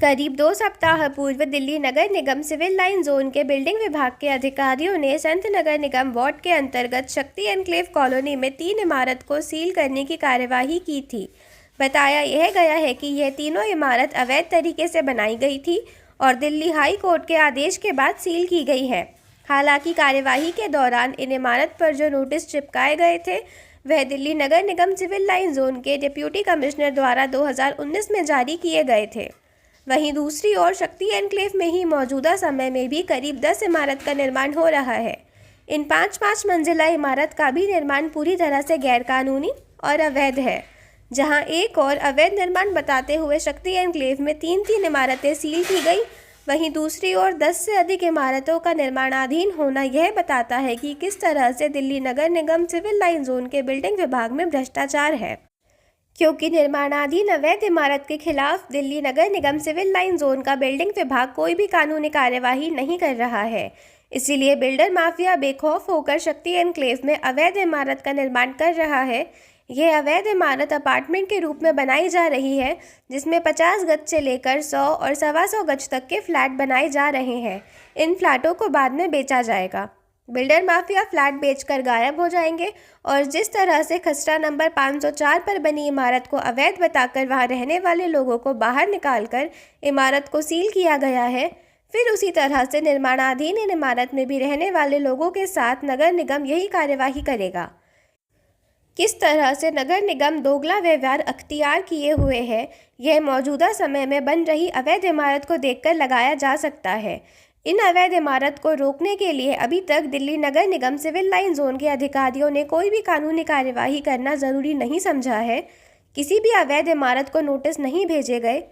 करीब 2 सप्ताह पूर्व दिल्ली नगर निगम सिविल लाइन जोन के बिल्डिंग विभाग के अधिकारियों ने संत नगर निगम वार्ड के अंतर्गत शक्ति एनक्लेव कॉलोनी में 3 इमारत को सील करने की कार्यवाही की थी। बताया यह गया है कि यह तीनों इमारत अवैध तरीके से बनाई गई थी और दिल्ली हाई कोर्ट के आदेश के बाद सील की गई है। हालांकि कार्यवाही के दौरान इन इमारत पर जो नोटिस चिपकाए गए थे वह दिल्ली नगर निगम सिविल लाइन जोन के डिप्टी कमिश्नर द्वारा 2019 में जारी किए गए थे। वहीं दूसरी ओर शक्ति एनक्लेव में ही मौजूदा समय में भी करीब 10 इमारत का निर्माण हो रहा है। इन 5-5 मंजिला इमारत का भी निर्माण पूरी तरह से गैरकानूनी और अवैध है। जहां एक और अवैध निर्माण बताते हुए शक्ति एनक्लेव में 3-3 इमारतें सील की गई, वहीं दूसरी ओर 10 से अधिक इमारतों का निर्माणाधीन होना यह बताता है कि किस तरह से दिल्ली नगर निगम सिविल लाइन जोन के बिल्डिंग विभाग में भ्रष्टाचार है। क्योंकि निर्माणाधीन अवैध इमारत के खिलाफ दिल्ली नगर निगम सिविल लाइन जोन का बिल्डिंग विभाग कोई भी कानूनी कार्यवाही नहीं कर रहा है, इसीलिए बिल्डर माफिया बेखौफ होकर शक्ति एनक्लेव में अवैध इमारत का निर्माण कर रहा है। यह अवैध इमारत अपार्टमेंट के रूप में बनाई जा रही है, जिसमें 50 गज से लेकर 100 और 125 गज तक के फ्लैट बनाए जा रहे हैं। इन फ्लैटों को बाद में बेचा जाएगा। बिल्डर माफिया फ्लैट बेचकर गायब हो जाएंगे और जिस तरह से खसरा नंबर 504 पर बनी इमारत को अवैध बताकर वहां रहने वाले लोगों को बाहर निकालकर इमारत को सील किया गया है, फिर उसी तरह से निर्माणाधीन इन इमारत में भी रहने वाले लोगों के साथ नगर निगम यही कार्यवाही करेगा। किस तरह से नगर निगम दोगला व्यवहार अख्तियार किए हुए है, यह मौजूदा समय में बन रही अवैध इमारत को देखकर लगाया जा सकता है। इन अवैध इमारत को रोकने के लिए अभी तक दिल्ली नगर निगम सिविल लाइन जोन के अधिकारियों ने कोई भी कानूनी कार्यवाही करना ज़रूरी नहीं समझा है। किसी भी अवैध इमारत को नोटिस नहीं भेजे गए।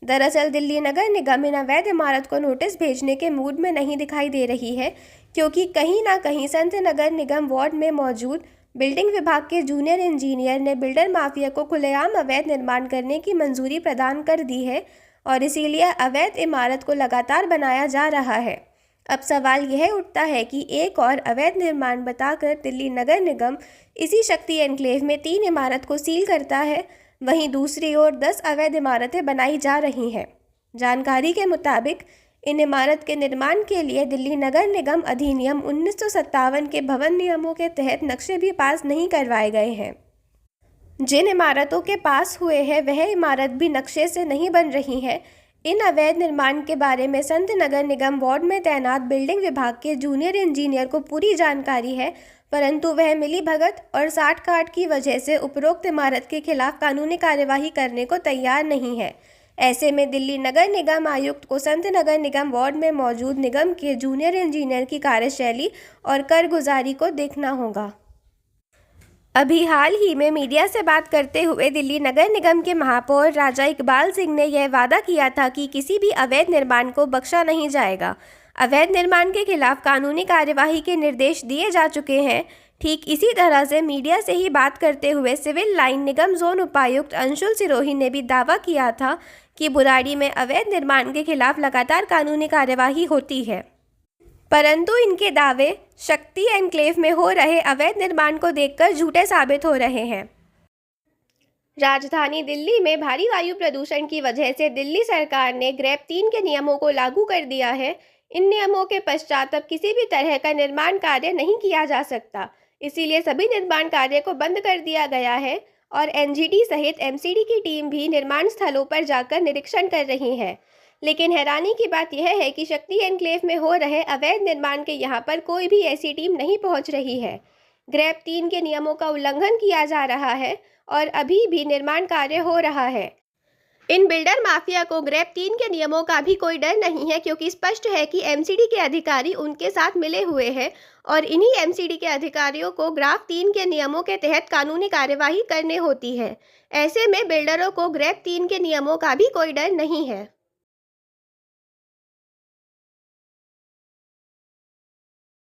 दरअसल दिल्ली नगर निगम इन अवैध इमारत को नोटिस भेजने के मूड में नहीं दिखाई दे रही है, क्योंकि कहीं ना कहीं संत नगर निगम वार्ड में मौजूद बिल्डिंग विभाग के जूनियर इंजीनियर ने बिल्डर माफिया को खुलेआम अवैध निर्माण करने की मंजूरी प्रदान कर दी है और इसीलिए अवैध इमारत को लगातार बनाया जा रहा है। अब सवाल यह उठता है कि एक और अवैध निर्माण बताकर दिल्ली नगर निगम इसी शक्ति एनक्लेव में 3 इमारत को सील करता है, वहीं दूसरी ओर 10 अवैध इमारतें बनाई जा रही हैं। जानकारी के मुताबिक इन इमारत के निर्माण के लिए दिल्ली नगर निगम अधिनियम 1957 के भवन नियमों के तहत नक्शे भी पास नहीं करवाए गए हैं। जिन इमारतों के पास हुए हैं वह इमारत भी नक्शे से नहीं बन रही है। इन अवैध निर्माण के बारे में संत नगर निगम वार्ड में तैनात बिल्डिंग विभाग के जूनियर इंजीनियर को पूरी जानकारी है, परंतु वह मिलीभगत और साठ काट की वजह से उपरोक्त इमारत के खिलाफ कानूनी कार्यवाही करने को तैयार नहीं है। ऐसे में दिल्ली नगर निगम आयुक्त को संत नगर निगम वार्ड में मौजूद निगम के जूनियर इंजीनियर की कार्यशैली और कारगुजारी को देखना होगा। अभी हाल ही में मीडिया से बात करते हुए दिल्ली नगर निगम के महापौर राजा इकबाल सिंह ने यह वादा किया था कि किसी भी अवैध निर्माण को बख्शा नहीं जाएगा। अवैध निर्माण के खिलाफ कानूनी कार्यवाही के निर्देश दिए जा चुके हैं। ठीक इसी तरह से मीडिया से ही बात करते हुए सिविल लाइन निगम जोन उपायुक्त अंशुल सिरोही ने भी दावा किया था कि बुराड़ी में अवैध निर्माण के खिलाफ लगातार कानूनी कार्यवाही होती है, परंतु इनके दावे शक्ति एनक्लेव में हो रहे अवैध निर्माण को देखकर झूठे साबित हो रहे हैं। राजधानी दिल्ली में भारी वायु प्रदूषण की वजह से दिल्ली सरकार ने ग्रेप 3 के नियमों को लागू कर दिया है। इन नियमों के पश्चात अब किसी भी तरह का निर्माण कार्य नहीं किया जा सकता, इसीलिए सभी निर्माण कार्य को बंद कर दिया गया है और एनजीटी सहित एमसीडी की टीम भी निर्माण स्थलों पर जाकर निरीक्षण कर रही है। लेकिन हैरानी की बात यह है कि शक्ति एनक्लेव में हो रहे अवैध निर्माण के यहाँ पर कोई भी ऐसी टीम नहीं पहुँच रही है। ग्रेप 3 के नियमों का उल्लंघन किया जा रहा है और अभी भी निर्माण कार्य हो रहा है। इन बिल्डर माफिया को ग्रेप 3 के नियमों का भी कोई डर नहीं है, क्योंकि स्पष्ट है कि एमसीडी के अधिकारी उनके साथ मिले हुए हैं और इन्हीं एमसीडी के अधिकारियों को ग्राफ 3 के नियमों के तहत कानूनी कार्यवाही करनी होती है। ऐसे में बिल्डरों को ग्रेप 3 के नियमों का भी कोई डर नहीं है।